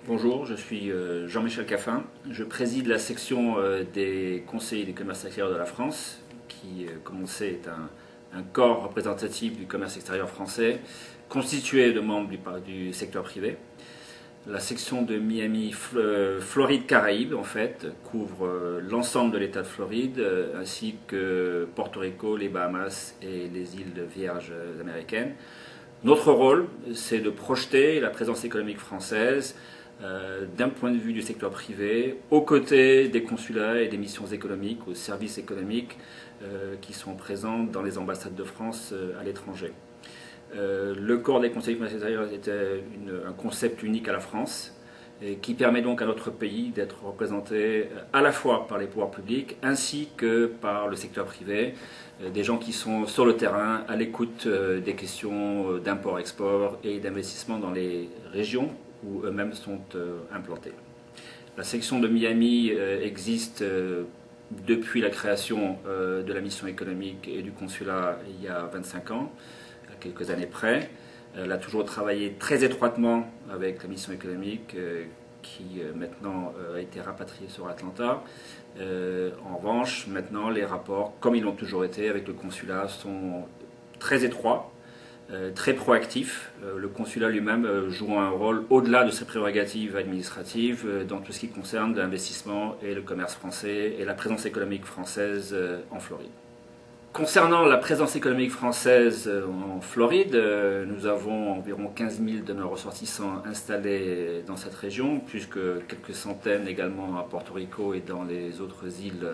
Bonjour, je suis Jean-Michel Caffin. Je préside la section des conseillers du commerce extérieur de la France, qui, comme on sait, est un corps représentatif du commerce extérieur français, constitué de membres du secteur privé. La section de Miami, Floride Caraïbes, en fait, couvre l'ensemble de l'État de Floride, ainsi que Porto Rico, les Bahamas et les îles Vierges américaines. Notre rôle, c'est de projeter la présence économique française d'un point de vue du secteur privé, aux côtés des consulats et des missions économiques, aux services économiques qui sont présents dans les ambassades de France à l'étranger. Le corps des conseillers extérieurs est un concept unique à la France, et qui permet donc à notre pays d'être représenté à la fois par les pouvoirs publics ainsi que par le secteur privé, des gens qui sont sur le terrain à l'écoute des questions d'import-export et d'investissement dans les régions où eux-mêmes sont implantés. La section de Miami existe depuis la création de la mission économique et du consulat il y a 25 ans, à quelques années près. Elle a toujours travaillé très étroitement avec la mission économique qui maintenant a été rapatriée sur Atlanta. En revanche, maintenant, les rapports, comme ils l'ont toujours été avec le consulat, sont très étroits, très proactifs. Le consulat lui-même joue un rôle au-delà de ses prérogatives administratives dans tout ce qui concerne l'investissement et le commerce français et la présence économique française en Floride. Concernant la présence économique française en Floride, nous avons environ 15 000 de nos ressortissants installés dans cette région, plus que quelques centaines également à Porto Rico et dans les autres îles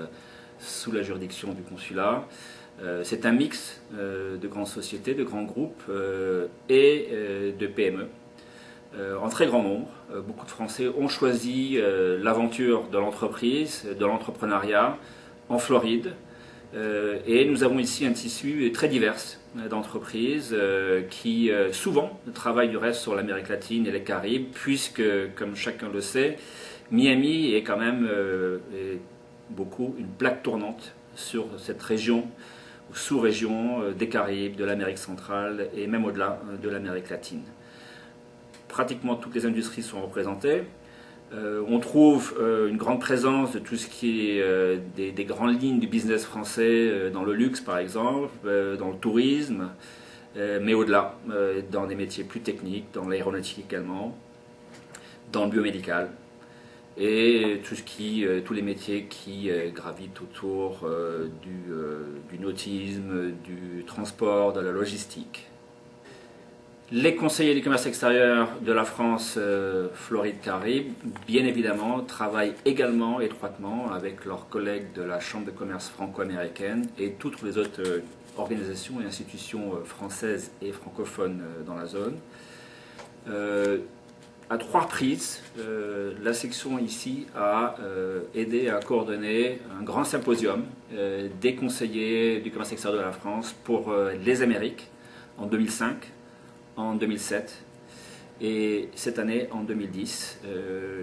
sous la juridiction du consulat. C'est un mix de grandes sociétés, de grands groupes et de PME. En très grand nombre, beaucoup de Français ont choisi l'aventure de l'entreprise, de l'entrepreneuriat en Floride. Et nous avons ici un tissu très divers d'entreprises qui souvent travaillent du reste sur l'Amérique latine et les Caraïbes, puisque, comme chacun le sait, Miami est quand même beaucoup une plaque tournante sur cette région ou sous-région des Caraïbes, de l'Amérique centrale et même au-delà de l'Amérique latine. Pratiquement toutes les industries sont représentées. On trouve une grande présence de tout ce qui est des grandes lignes du business français dans le luxe par exemple, dans le tourisme, mais au-delà, dans des métiers plus techniques, dans l'aéronautique également, dans le biomédical et tous les métiers qui gravitent autour du nautisme, du transport, de la logistique. Les conseillers du commerce extérieur de la France Floride-Caraïbes, bien évidemment, travaillent également étroitement avec leurs collègues de la Chambre de commerce franco-américaine et toutes les autres organisations et institutions françaises et francophones dans la zone. À 3 reprises, la section ici a aidé à coordonner un grand symposium des conseillers du commerce extérieur de la France pour les Amériques en 2005. En 2007 et cette année en 2010.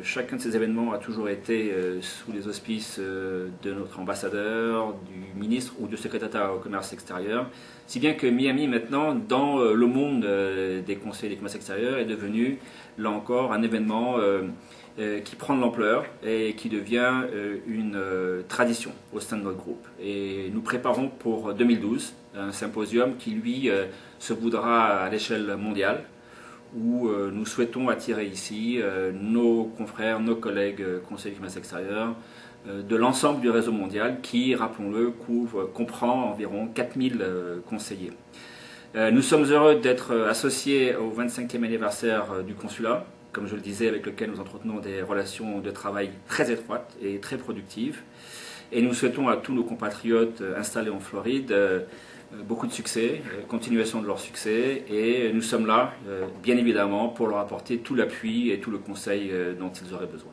Chacun de ces événements a toujours été sous les auspices de notre ambassadeur, du ministre ou du secrétaire d'État au commerce extérieur, si bien que Miami maintenant, dans le monde des conseillers du commerce extérieur, est devenu là encore un événement qui prend de l'ampleur et qui devient une tradition au sein de notre groupe. Et nous préparons pour 2012 un symposium qui, lui, se voudra à l'échelle mondiale, où nous souhaitons attirer ici nos confrères, nos collègues conseillers du commerce extérieur de l'ensemble du réseau mondial qui, rappelons-le, comprend environ 4000 conseillers. Nous sommes heureux d'être associés au 25e anniversaire du consulat, comme je le disais, avec lequel nous entretenons des relations de travail très étroites et très productives. Et nous souhaitons à tous nos compatriotes installés en Floride beaucoup de succès, continuation de leur succès, et nous sommes là, bien évidemment, pour leur apporter tout l'appui et tout le conseil dont ils auraient besoin.